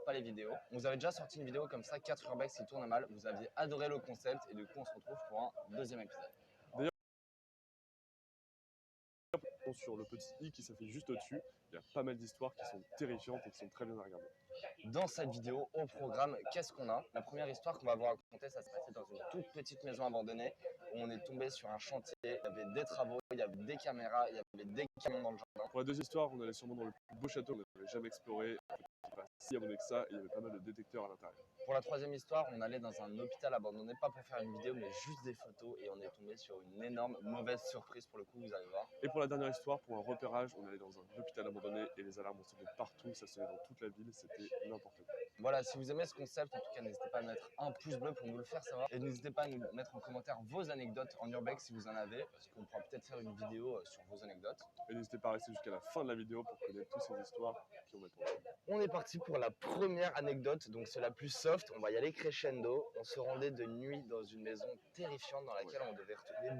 Pas les vidéos. On vous avait déjà sorti une vidéo comme ça, 4 urbex qui tournent mal. Vous aviez adoré le concept et du coup on se retrouve pour un deuxième épisode. D'ailleurs, sur le petit i qui s'affiche juste au-dessus, il y a pas mal d'histoires qui sont terrifiantes et qui sont très bien à regarder. Dans cette vidéo, au programme, qu'est-ce qu'on a? La première histoire qu'on va vous raconter, ça se passait dans une toute petite maison abandonnée où on est tombé sur un chantier, il y avait des travaux, il y avait des caméras, il y avait des camions dans le jardin. Pour la deuxième histoire, on allait sûrement dans le plus beau château qu'on n'avait jamais exploré, qui pas si abandonné que ça, et il y avait pas mal de détecteurs à l'intérieur. Pour la troisième histoire, on allait dans un hôpital abandonné, pas pour faire une vidéo, mais juste des photos, et on est tombé sur une énorme mauvaise surprise pour le coup, vous allez voir. Et pour la dernière histoire, pour un repérage, on allait dans un hôpital abandonné et les alarmes ont sonné partout, ça sonnait dans toute la ville, c'était n'importe quoi. Voilà, si vous aimez ce concept, en tout cas, n'hésitez pas à mettre un pouce bleu pour nous le faire savoir. Et n'hésitez pas à nous mettre en commentaire vos anecdotes en urbex si vous en avez, parce qu'on pourra peut-être faire une vidéo sur vos anecdotes. Et n'hésitez pas à rester jusqu'à la fin de la vidéo pour connaître toutes ces histoires qui ont été. On est parti pour la première anecdote, donc c'est la plus soft, on va y aller crescendo. On se rendait de nuit dans une maison terrifiante dans laquelle on devait retrouver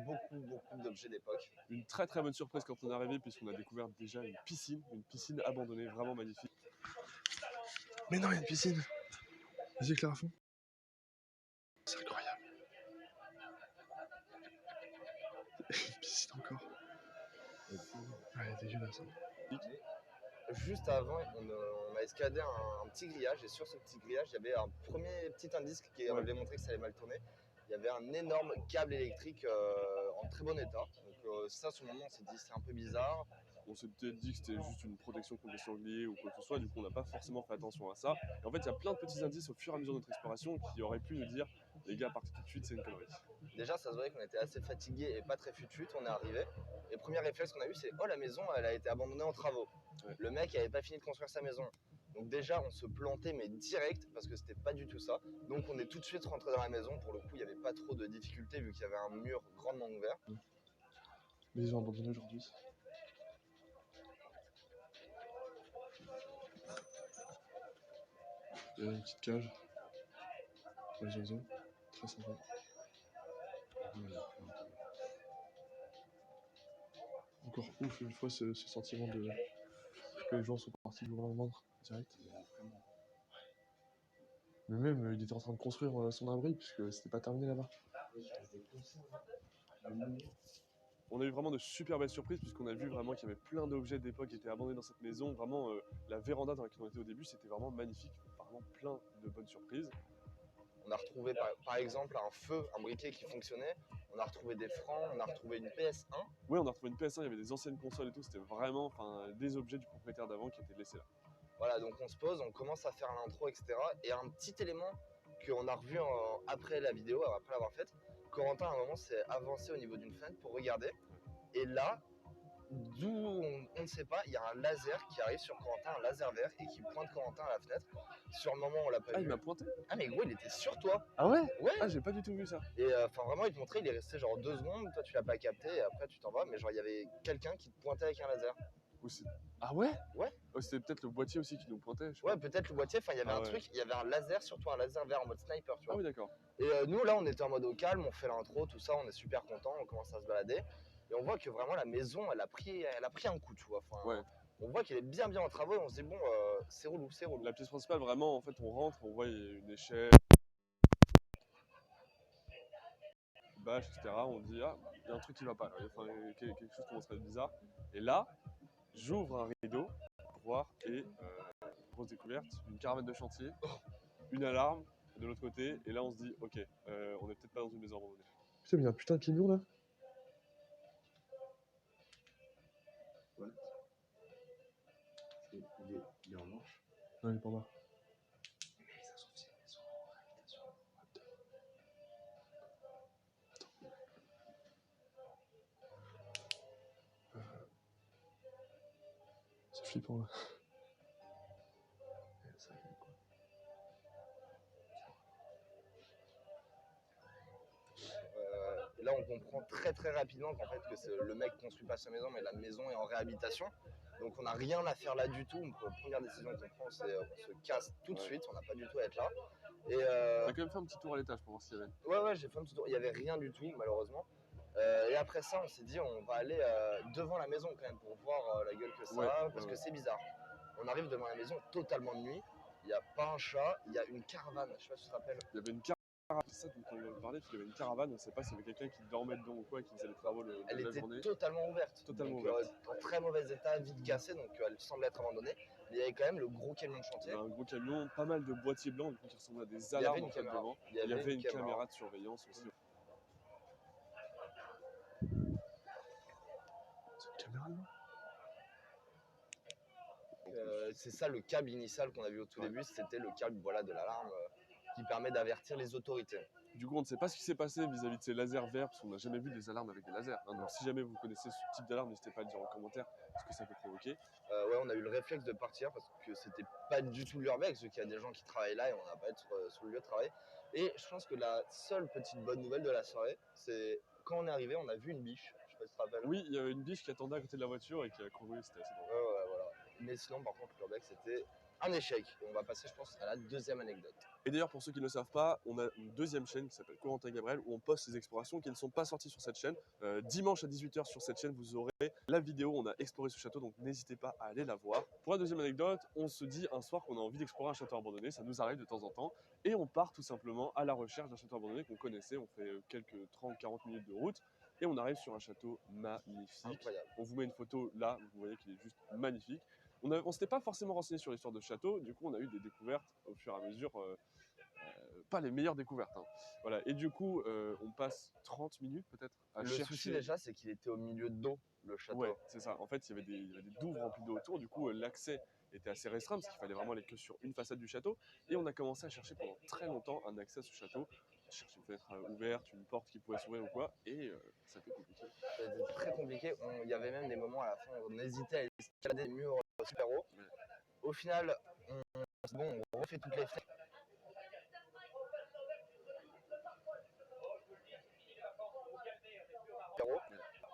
beaucoup d'objets d'époque. Une très bonne surprise quand on est arrivé puisqu'on a découvert déjà une piscine abandonnée, vraiment magnifique. Mais non, il y a une piscine. Vas-y, éclaire à fond. C'est incroyable. Une piscine encore. Ouais, dégueulasse. Juste avant, on a escaladé un petit grillage et sur ce petit grillage, il y avait un premier petit indice qui avait montré que ça allait mal tourner. Il y avait un énorme câble électrique en très bon état. Donc ça, sur le moment, on s'est dit c'est un peu bizarre. On s'est peut-être dit que c'était juste une protection contre les sangliers ou quoi que ce soit, du coup on n'a pas forcément fait attention à ça. Et en fait, il y a plein de petits indices au fur et à mesure de notre exploration qui auraient pu nous dire les gars, partez tout de suite, c'est une connerie. Déjà, ça se voyait qu'on était assez fatigué et pas très fut-fut, on est arrivé. Et le premier réflexe qu'on a eu, c'est oh, la maison, elle a été abandonnée en travaux. Ouais. Le mec n'avait pas fini de construire sa maison. Donc déjà, on se plantait, mais direct, parce que c'était pas du tout ça. Donc on est tout de suite rentré dans la maison. Pour le coup, il n'y avait pas trop de difficultés vu qu'il y avait un mur grandement ouvert. Maison abandonnée aujourd'hui. Il y a une petite cage pour les oiseaux, très sympa. Encore ouf une fois ce sentiment de que les gens sont partis du jour au lendemain direct. Mais même il était en train de construire son abri puisque c'était pas terminé là-bas. On a eu vraiment de super belles surprises puisqu'on a vu vraiment qu'il y avait plein d'objets d'époque qui étaient abandonnés dans cette maison. Vraiment, la véranda dans laquelle on était au début, c'était vraiment magnifique. Vraiment plein de bonnes surprises. On a retrouvé par exemple un feu, un briquet qui fonctionnait. On a retrouvé des francs, on a retrouvé une PS1. Oui, on a retrouvé une PS1, il y avait des anciennes consoles et tout. C'était vraiment des objets du propriétaire d'avant qui étaient laissés là. Voilà, donc on se pose, on commence à faire l'intro, etc. Et un petit élément qu'on a revu après la vidéo, après l'avoir faite, Corentin à un moment s'est avancé au niveau d'une fenêtre pour regarder. Et là, d'où on ne sait pas, il y a un laser qui arrive sur Corentin, un laser vert, et qui pointe Corentin à la fenêtre. Sur le moment, on l'a pas vu. Ah, il m'a pointé? Ah, mais gros, il était sur toi. Ah ouais? Ouais. Ah, j'ai pas du tout vu ça. Et enfin, vraiment, il te montrait, il est resté genre 2 secondes, toi tu l'as pas capté, et après tu t'en vas. Mais genre, il y avait quelqu'un qui te pointait avec un laser. Ah ouais? Ouais. Oh, c'était peut-être le boîtier aussi qui nous pointait. Ouais, peut-être le boîtier, enfin il y avait un truc, il y avait un laser sur toi, un laser vert en mode sniper, tu vois. Ah oui, d'accord. Et nous là, on était en mode au calme, on fait l'intro, tout ça, on est super content, on commence à se balader. Et on voit que vraiment la maison, elle a pris un coup, tu vois. Enfin, ouais. On voit qu'elle est bien en travaux et on se dit bon, c'est relou, c'est relou. La pièce principale, vraiment, en fait, on rentre, on voit une échelle, une bâche, etc. On dit ah, il y a un truc qui va pas, enfin, quelque chose commence à être bizarre. Et là, j'ouvre un rideau pour voir et grosse découverte, une caravane de chantier, une alarme de l'autre côté. Et là, on se dit ok, on est peut-être pas dans une maison abandonnée. Putain, mais il y a un putain de camion là. Ouais. Il est en marche. Non, il est pas là. C'est flippant là. Et là, on comprend très rapidement qu'en fait, que le mec construit pas sa maison, mais la maison est en réhabilitation. Donc, on n'a rien à faire là du tout. Donc, la première décision qu'on prend, c'est on se casse tout de suite. On n'a pas du tout à être là. T'as quand même fait un petit tour à l'étage pour voir s'il y avait. Ouais, j'ai fait un petit tour. Il n'y avait rien du tout, malheureusement. Et après ça, on s'est dit, on va aller devant la maison quand même pour voir la gueule que ça Ouais, a, ouais, parce que ouais. c'est bizarre. On arrive devant la maison totalement de nuit, il n'y a pas un chat, il y a une caravane, je sais pas si tu te rappelles. Il y avait une caravane, c'est ça dont on parlait, il y avait une caravane, on ne sait pas s'il y avait quelqu'un qui dormait dedans ou quoi, qui faisait les travaux Elle la était journée. totalement ouverte, Totalement donc ouverte. en très mauvais état, vide cassée, donc elle semblait être abandonnée. Mais il y avait quand même le gros camion de Il y chantier. avait un gros camion, pas mal de boîtiers blancs, du coup, qui ressemblaient à des Il y avait alarmes une en fait caméra. devant. Il y Il y avait avait une une caméra. caméra de surveillance aussi. C'est une caméra, non? C'est ça le câble initial qu'on a vu au tout Ouais. début, c'était le câble voilà, de l'alarme qui permet d'avertir les autorités. Du coup, on ne sait pas ce qui s'est passé vis-à-vis de ces lasers verts, parce qu'on n'a jamais vu des alarmes avec des lasers. Hein. Donc, si jamais vous connaissez ce type d'alarme, n'hésitez pas à le dire en commentaire ce que ça peut provoquer. Ouais, on a eu le réflexe de partir parce que c'était pas du tout l'urbex, vu qu'il y a des gens qui travaillent là et on n'a pas être sur le lieu de travail. Et je pense que la seule petite bonne nouvelle de la soirée, c'est quand on est arrivé, on a vu une biche. Je sais pas si tu te rappelles. Oui, il y avait une biche qui attendait à côté de la voiture et qui a couru, c'était assez drôle. Ouais, voilà. Mais sinon, par contre, l'urbex, c'était un échec. Et on va passer, je pense, à la deuxième anecdote. Et d'ailleurs, pour ceux qui ne le savent pas, on a une deuxième chaîne qui s'appelle Corentin Gabriel où on poste ces explorations qui ne sont pas sorties sur cette chaîne. Dimanche à 18 h sur cette chaîne, vous aurez la vidéo où on a exploré ce château, donc n'hésitez pas à aller la voir. Pour la deuxième anecdote, on se dit un soir qu'on a envie d'explorer un château abandonné, ça nous arrive de temps en temps, et on part tout simplement à la recherche d'un château abandonné qu'on connaissait, on fait quelques 30-40 minutes de route, et on arrive sur un château magnifique. Incroyable. On vous met une photo là, vous voyez qu'il est juste magnifique. On ne s'était pas forcément renseigné sur l'histoire de ce château, du coup on a eu des découvertes au fur et à mesure, pas les meilleures découvertes. Hein. Voilà. Et du coup, on passe 30 minutes peut-être à Le chercher. souci déjà, c'est qu'il était au milieu d'eau, le château. Ouais, c'est ça. En fait, il y avait des douves remplies d'eau autour, du coup l'accès était assez restreint parce qu'il fallait vraiment aller que sur une façade du château. Et on a commencé à chercher pendant très longtemps un accès à ce château, chercher une fenêtre ouverte, une porte qui pouvait s'ouvrir ou quoi, et ça a été compliqué. C'était très compliqué. Il y avait même des moments à la fin où on hésitait à escalader les murs super hauts. Ouais. Au final, on refait toutes les fenêtres.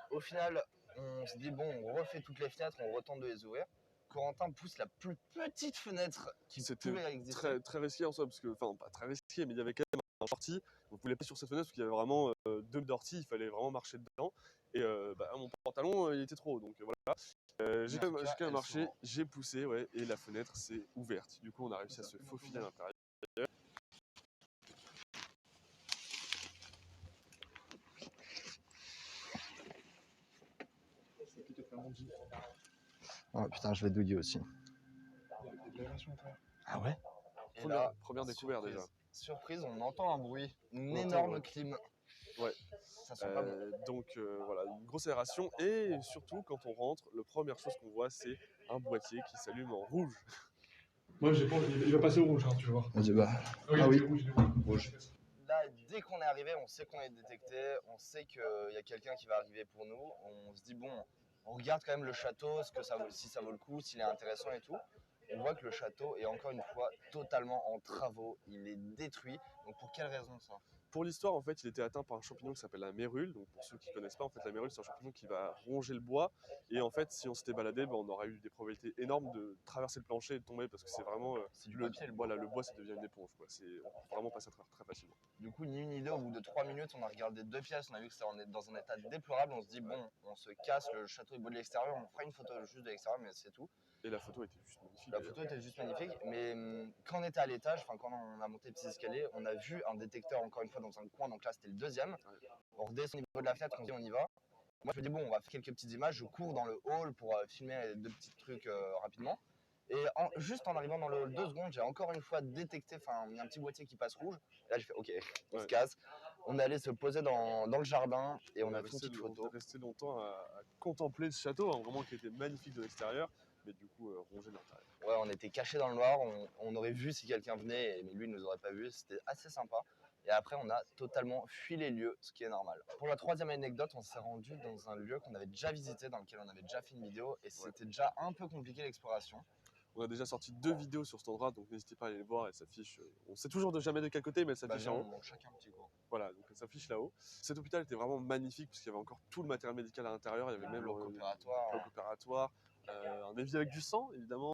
Au final, on se dit on refait toutes les fenêtres, on retente de les ouvrir. Corentin pousse la plus petite fenêtre qui C'était pouvait exister. très, très risqué en soi, parce que, enfin, pas très risqué, mais il y avait quand même un ortie. On ne pouvait pas sur cette fenêtre parce qu'il y avait vraiment deux d'ortie, il fallait vraiment marcher dedans. Et mon pantalon, il était trop haut, donc voilà. J'ai quand même marché, j'ai poussé, ouais, et la fenêtre s'est ouverte. Du coup, on a réussi à se faufiler à l'intérieur. Oh putain, je vais douiller aussi. Ah ouais. Première découverte déjà. Surprise, on entend un bruit, une On entend, énorme ouais. clim. Ouais. Ça sent pas bon. Donc voilà, une grosse aération. Et surtout, quand on rentre, la première chose qu'on voit, c'est un boîtier qui s'allume en rouge. Moi, j'ai pas, il va passer au rouge, hein, tu vas voir. Vas-y, bah. Ah oui, il est rouge. Là, dès qu'on est arrivé, on sait qu'on est détecté, on sait qu'il y a quelqu'un qui va arriver pour nous. On se dit, bon, on regarde quand même le château, si ça vaut le coup, s'il est intéressant et tout. On voit que le château est encore une fois totalement en travaux, il est détruit. Donc pour quelle raison ça? Pour l'histoire, en fait, il était atteint par un champignon qui s'appelle la mérule. Donc, pour ceux qui ne connaissent pas, en fait, la mérule, c'est un champignon qui va ronger le bois. Et en fait, si on s'était baladé, on aurait eu des probabilités énormes de traverser le plancher et de tomber parce que c'est vraiment C'est du papier, le bois. voilà, le bois, ça devient une éponge. Quoi. On peut vraiment passer à travers très facilement. Du coup, ni une idée, au bout de 3 minutes, on a regardé 2 pièces, on a vu que c'était dans un état déplorable. On se dit, bon, on se casse, le château est beau de l'extérieur, on fera une photo juste de l'extérieur, mais c'est tout. Et la photo était juste magnifique. La photo était juste magnifique, mais quand on était à l'étage, quand on a monté les petits escaliers, on a vu un détecteur encore une fois dans un coin, donc là c'était le deuxième. Ouais. On redescend au niveau de la fenêtre, on se dit on y va. Moi je me dis bon, on va faire quelques petites images, je cours dans le hall pour filmer 2 petits trucs rapidement. Et juste en arrivant dans le hall 2 secondes, j'ai encore une fois détecté, il y a un petit boîtier qui passe rouge. Et là j'ai fait ok, on se casse. On est allé se poser dans le jardin et on a fait une petite photo. On est resté longtemps à contempler ce château, hein, vraiment qui était magnifique de l'extérieur, mais du coup rongé de l'intérieur. Ouais, on était cachés dans le noir, on aurait vu si quelqu'un venait, mais lui, il nous aurait pas vu. C'était assez sympa. Et après, on a totalement fui les lieux, ce qui est normal. Pour la troisième anecdote, on s'est rendu dans un lieu qu'on avait déjà visité, dans lequel on avait déjà fait une vidéo, et c'était déjà un peu compliqué l'exploration. On a déjà sorti 2 vidéos sur cet endroit, donc n'hésitez pas à aller les voir, elles s'affichent. On sait toujours jamais de quel côté, mais elles s'affichent en haut. Chacun un petit cours. Voilà, donc elles s'affichent là-haut. Cet hôpital était vraiment magnifique, parce qu'il y avait encore tout le matériel médical à l'intérieur, il y avait même le bloc opératoire. un évier avec du sang, évidemment,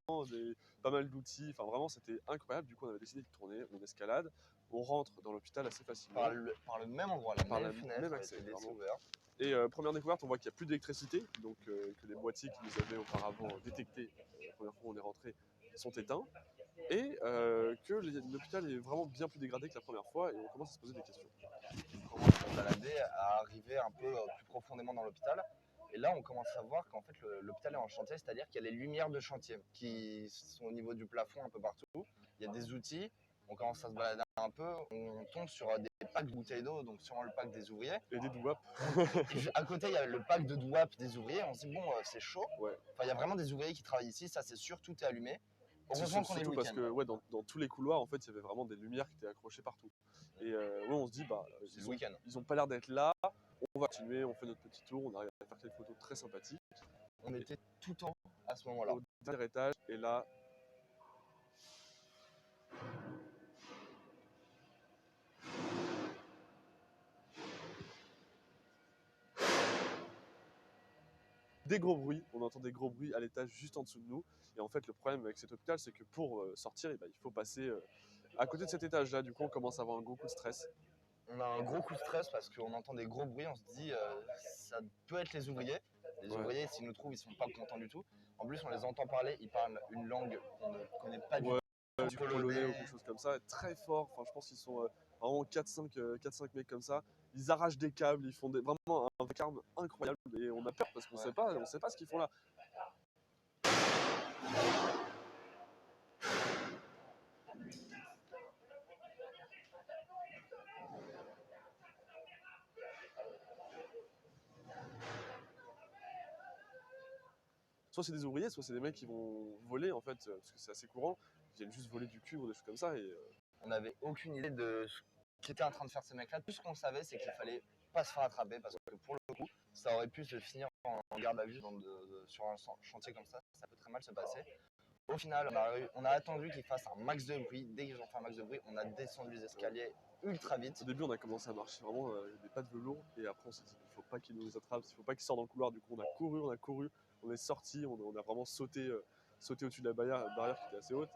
pas mal d'outils. Enfin, vraiment, c'était incroyable. Du coup, on avait décidé de tourner, on escalade, on rentre dans l'hôpital assez facilement. Par le même endroit, la Par même le fenêtre, même a accès, été laissée vraiment. ouverte. Et première découverte, on voit qu'il n'y a plus d'électricité, donc que les boîtiers qui nous avaient auparavant détectés la première fois où on est rentré sont éteints, et que l'hôpital est vraiment bien plus dégradé que la première fois, et on commence à se poser des questions. On commence à se balader, à arriver un peu plus profondément dans l'hôpital. Et là, on commence à voir qu'en fait, l'hôpital est en chantier, c'est-à-dire qu'il y a les lumières de chantier qui sont au niveau du plafond un peu partout. Il y a des outils. On commence à se balader un peu. On tombe sur des packs de bouteilles d'eau, donc sûrement le pack des ouvriers. Et des douaps. Et à côté, il y a le pack de douap des ouvriers. On se dit, bon, c'est chaud. Ouais. Enfin, il y a vraiment des ouvriers qui travaillent ici, ça c'est sûr, tout est allumé. Heureusement qu'on est le Surtout parce week-end. que ouais, dans tous les couloirs, en fait, il y avait vraiment des lumières qui étaient accrochées partout. Et ouais, on se dit, bah, C'est le week-end. ils ont pas l'air d'être là. On va continuer, on fait notre petit tour, on arrive à faire quelques photos très sympathiques. On était tout en haut à ce moment-là. Au dernier étage, et là, des gros bruits, on entend des gros bruits à l'étage juste en dessous de nous. Et en fait, le problème avec cet hôpital, c'est que pour sortir, eh ben, il faut passer à côté de cet étage-là. Du coup, on commence à avoir un gros coup de stress. On a un gros coup de stress parce qu'on entend des gros bruits, on se dit ça peut être les ouvriers. Les ouvriers, s'ils nous trouvent, ils sont pas contents du tout. En plus, on les entend parler, ils parlent une langue qu'on ne connaît pas du tout. Du polonais ou quelque chose comme ça, très fort. Enfin, je pense qu'ils sont vraiment 4-5 mecs comme ça. Ils arrachent des câbles, ils font vraiment un vacarme incroyable. Et on a peur parce qu'on sait pas ce qu'ils font là. Soit c'est des ouvriers, soit c'est des mecs qui vont voler en fait, parce que c'est assez courant. Ils viennent juste voler du cuivre ou des choses comme ça. Et on n'avait aucune idée de ce qu'étaient en train de faire ces mecs-là. Tout ce qu'on savait, c'est qu'il fallait pas se faire attraper parce que pour le coup, ça aurait pu se finir en garde à vue sur un chantier comme ça peut très mal se passer. Au final, on a attendu qu'ils fassent un max de bruit. Dès qu'ils ont fait un max de bruit, on a descendu les escaliers ultra vite. Au début, on a commencé à marcher vraiment des pas de velours, et après on s'est dit il faut pas qu'ils nous attrapent, il faut pas qu'ils sortent dans le couloir. Du coup, on a couru, on est sorti, on a vraiment sauté au-dessus de la barrière qui était assez haute,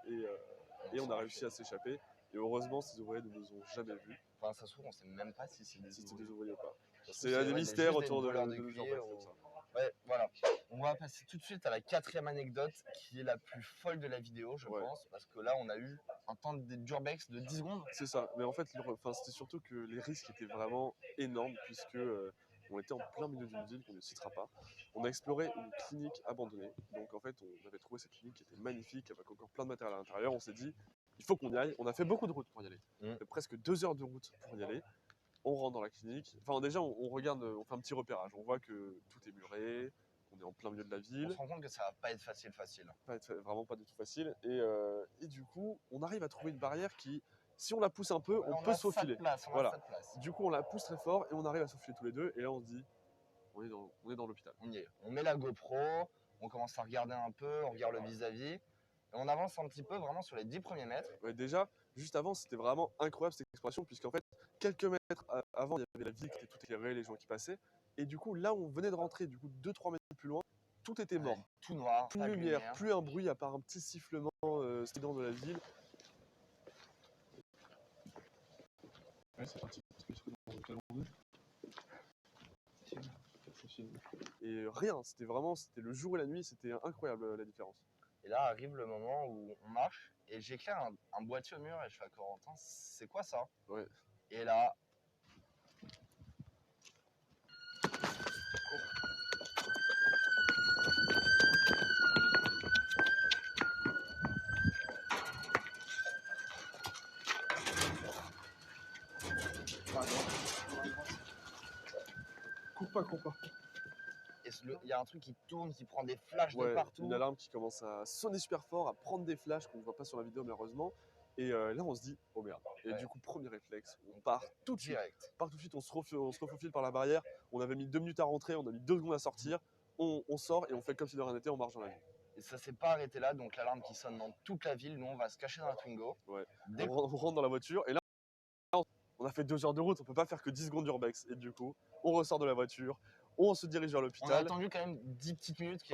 et on a réussi à s'échapper. Et heureusement, ces ouvriers ne nous ont jamais vus. Enfin, ça se trouve, on sait même pas si c'est Si des c'était des ouvriers. ouvriers ou pas. C'est des mystères autour de cuir comme ça. Ouais, voilà. On va passer tout de suite à la 4e anecdote qui est la plus folle de la vidéo, je pense, parce que là, on a eu un temps d'urbex de 10 secondes. C'est ça, mais en fait, c'était surtout que les risques étaient vraiment énormes, puisque on était en plein milieu d'une ville qu'on ne citera pas. On a exploré une clinique abandonnée, donc en fait, on avait trouvé cette clinique qui était magnifique, avec encore plein de matériel à l'intérieur. On s'est dit, il faut qu'on y aille. On a fait beaucoup de route pour y aller, presque 2 heures de route pour y aller. On rentre dans la clinique. Enfin, déjà, on regarde, on fait un petit repérage. On voit que tout est muré, qu'on est en plein milieu de la ville. On se rend compte que ça va pas être facile. Vraiment pas du tout facile. Et du coup, on arrive à trouver une barrière qui, si on la pousse un peu, on peut se faufiler. Voilà. Du coup, on la pousse très fort et on arrive à se faufiler tous les deux. Et là, on se dit, on est dans l'hôpital. On y est. On met la GoPro, on commence à regarder un peu, on regarde le vis-à-vis. Et on avance un petit peu vraiment sur les 10 premiers mètres. Ouais, déjà, juste avant, c'était vraiment incroyable cette exploration, puisqu'en fait, quelques mètres avant, il y avait la ville qui était tout éclairée, les gens qui passaient. Et du coup, là où on venait de rentrer, du coup, 2-3 mètres plus loin, tout était mort. Tout noir, plus de lumière, plus un bruit à part un petit sifflement strident de la ville. Ouais, c'est parti. Et rien, c'était le jour et la nuit, c'était incroyable la différence. Et là arrive le moment où on marche et j'éclaire un boîtier au mur et je fais à Corentin, c'est quoi ça? Ouais. Et là, Cours pas. il y a un truc qui tourne, qui prend des flashs de partout. Une alarme qui commence à sonner super fort, à prendre des flashs qu'on ne voit pas sur la vidéo malheureusement. Et là on se dit, oh merde. Et du coup, premier réflexe, on part tout de suite. On se refaufile par la barrière. On avait mis 2 minutes à rentrer, on a mis 2 secondes à sortir. On sort et on fait comme si de rien n'était, on marche dans la nuit. Et ça s'est pas arrêté là, donc l'alarme qui sonne dans toute la ville, nous on va se cacher dans la Twingo. Ouais. On rentre dans la voiture et là, on a fait 2 heures de route, on peut pas faire que 10 secondes d'urbex. Et du coup, on ressort de la voiture, on se dirige vers l'hôpital. On a attendu quand même 10 petites minutes qu'il y ait